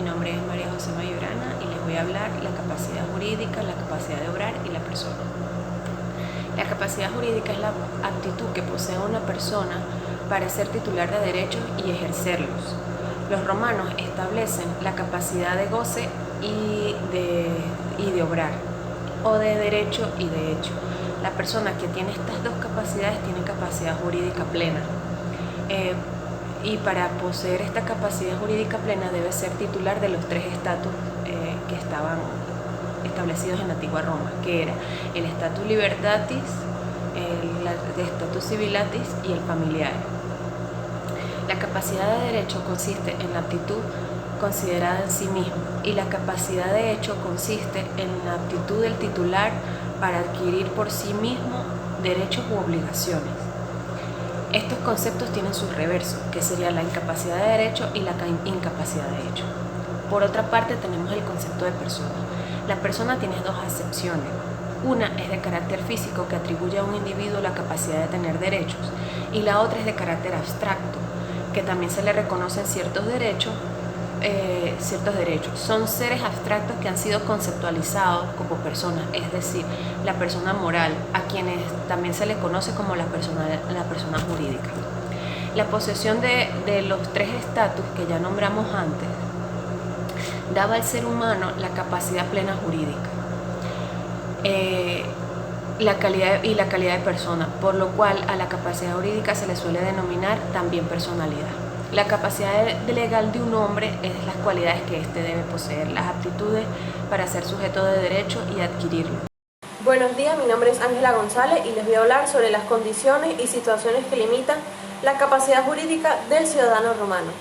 nombre es María José Mayorana y les voy a hablar la capacidad jurídica, la capacidad de obrar y la persona. La capacidad jurídica es la aptitud que posee una persona para ser titular de derechos y ejercerlos. Los romanos establecen la capacidad de goce y de obrar, o de derecho y de hecho. La persona que tiene estas dos capacidades tiene capacidad jurídica plena. Y para poseer esta capacidad jurídica plena debe ser titular de los tres estatus que estaban establecidos en la antigua Roma, que era el status libertatis, el status civitatis y el familiare. La capacidad de derecho consiste en la aptitud considerada en sí misma y la capacidad de hecho consiste en la aptitud del titular para adquirir por sí mismo derechos u obligaciones. Estos conceptos tienen sus reversos, que sería la incapacidad de derecho y la incapacidad de hecho. Por otra parte, tenemos el concepto de persona. La persona tiene dos acepciones. Una es de carácter físico, que atribuye a un individuo la capacidad de tener derechos, y la otra es de carácter abstracto, que también se le reconocen ciertos derechos. Son seres abstractos que han sido conceptualizados como personas, es decir, la persona moral, a quienes también se le conoce como la persona jurídica. La posesión de los tres estatus que ya nombramos antes daba al ser humano la capacidad plena jurídica, la calidad de persona, por lo cual a la capacidad jurídica se le suele denominar también personalidad. La capacidad legal de un hombre es las cualidades que éste debe poseer, las aptitudes para ser sujeto de derecho y adquirirlo. Buenos días, mi nombre es Ángela González y les voy a hablar sobre las condiciones y situaciones que limitan la capacidad jurídica del ciudadano romano.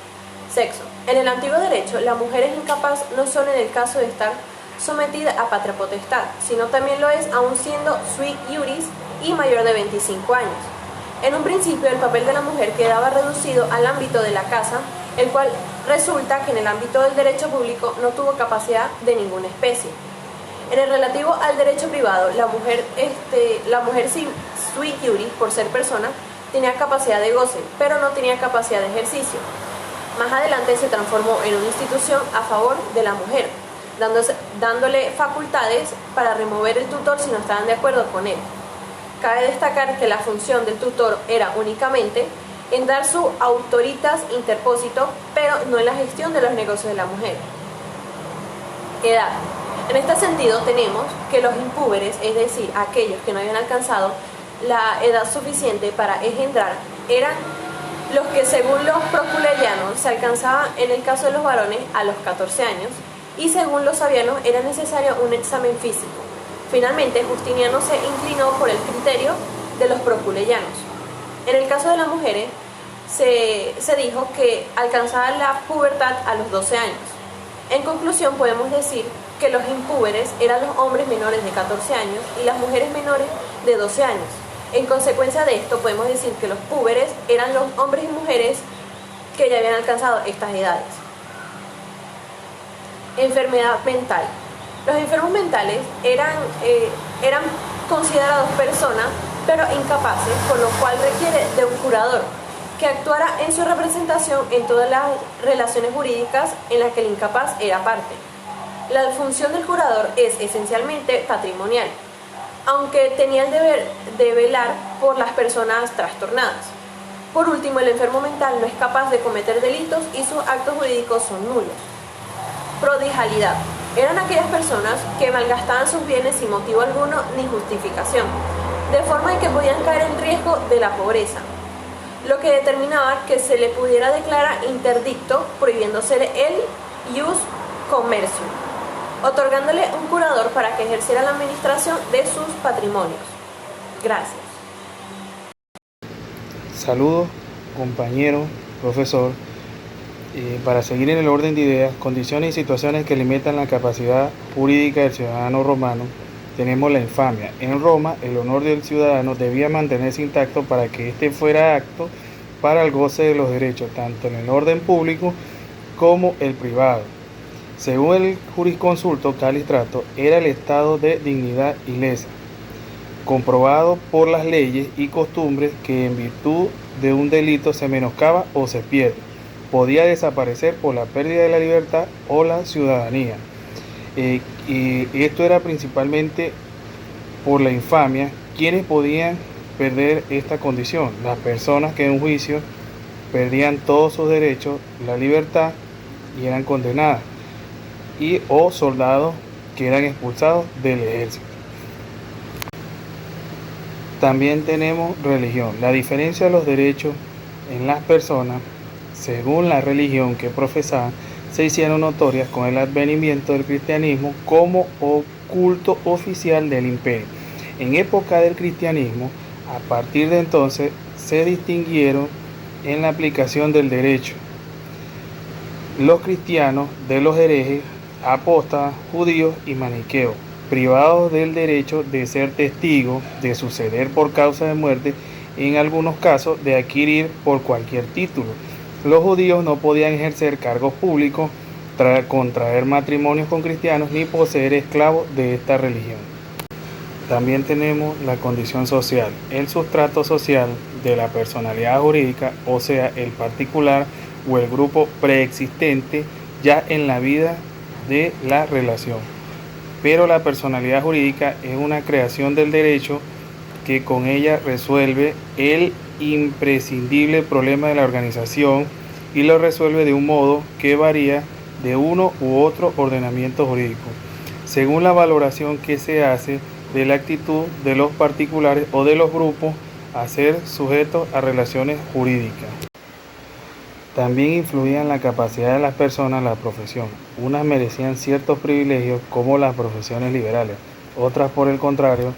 Sexo. En el antiguo derecho, la mujer es incapaz no solo en el caso de estar sometida a patria potestad, sino también lo es aún siendo sui iuris y mayor de 25 años. En un principio, el papel de la mujer quedaba reducido al ámbito de la casa, el cual resulta que en el ámbito del derecho público no tuvo capacidad de ninguna especie. En el relativo al derecho privado, la mujer sui iuris, por ser persona, tenía capacidad de goce, pero no tenía capacidad de ejercicio. Más adelante se transformó en una institución a favor de la mujer, dándole facultades para remover el tutor si no estaban de acuerdo con él. Cabe destacar que la función del tutor era únicamente en dar su autoritas interpósito, pero no en la gestión de los negocios de la mujer. Edad. En este sentido tenemos que los impúberes, es decir, aquellos que no habían alcanzado la edad suficiente para engendrar, eran los que según los proculeyanos se alcanzaban en el caso de los varones a los 14 años y según los sabianos era necesario un examen físico. Finalmente, Justiniano se inclinó por el criterio de los proculeyanos. En el caso de las mujeres, se dijo que alcanzaban la pubertad a los 12 años. En conclusión, podemos decir que los impúberes eran los hombres menores de 14 años y las mujeres menores de 12 años. En consecuencia de esto, podemos decir que los púberes eran los hombres y mujeres que ya habían alcanzado estas edades. Enfermedad mental. Los enfermos mentales eran considerados personas, pero incapaces, por lo cual requiere de un curador que actuara en su representación en todas las relaciones jurídicas en las que el incapaz era parte. La función del curador es esencialmente patrimonial, aunque tenía el deber de velar por las personas trastornadas. Por último, el enfermo mental no es capaz de cometer delitos y sus actos jurídicos son nulos. Prodigalidad. Eran aquellas personas que malgastaban sus bienes sin motivo alguno ni justificación, de forma que podían caer en riesgo de la pobreza, lo que determinaba que se le pudiera declarar interdicto, prohibiéndose el ius commercium, otorgándole un curador para que ejerciera la administración de sus patrimonios. Gracias. Saludos, compañero, profesor. Para seguir en el orden de ideas, condiciones y situaciones que limitan la capacidad jurídica del ciudadano romano, tenemos la infamia. En Roma, el honor del ciudadano debía mantenerse intacto para que éste fuera apto para el goce de los derechos, tanto en el orden público como el privado. Según el jurisconsulto Calistrato, era el estado de dignidad ilesa, comprobado por las leyes y costumbres que en virtud de un delito se menoscaba o se pierde. podía desaparecer por la pérdida de la libertad o la ciudadanía. Y esto era principalmente por la infamia. ¿Quiénes podían perder esta condición? Las personas que en un juicio perdían todos sus derechos, la libertad, y eran condenadas, y o soldados que eran expulsados del ejército. También tenemos religión. La diferencia de los derechos en las personas, según la religión que profesaban, se hicieron notorias con el advenimiento del cristianismo como culto oficial del imperio. En época del cristianismo, a partir de entonces, se distinguieron en la aplicación del derecho los cristianos de los herejes, apóstatas, judíos y maniqueos, privados del derecho de ser testigos, de suceder por causa de muerte, en algunos casos de adquirir por cualquier título. Los judíos no podían ejercer cargos públicos, contraer matrimonios con cristianos, ni poseer esclavos de esta religión. También tenemos la condición social, el sustrato social de la personalidad jurídica, o sea, el particular o el grupo preexistente ya en la vida de la relación. Pero la personalidad jurídica es una creación del derecho que con ella resuelve el imprescindible problema de la organización y lo resuelve de un modo que varía de uno u otro ordenamiento jurídico, según la valoración que se hace de la actitud de los particulares o de los grupos a ser sujetos a relaciones jurídicas. También influía en la capacidad de las personas la profesión. Unas merecían ciertos privilegios como las profesiones liberales, otras por el contrario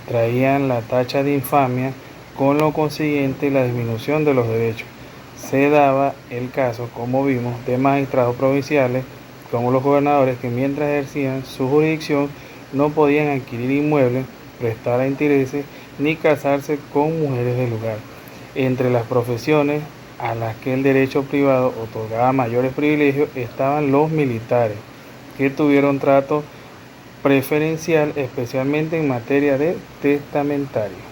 traían la tacha de infamia, con lo consiguiente la disminución de los derechos. Se daba el caso, como vimos, de magistrados provinciales como los gobernadores que mientras ejercían su jurisdicción no podían adquirir inmuebles, prestar a intereses ni casarse con mujeres del lugar. Entre las profesiones a las que el derecho privado otorgaba mayores privilegios estaban los militares, que tuvieron trato preferencial especialmente en materia de testamentario.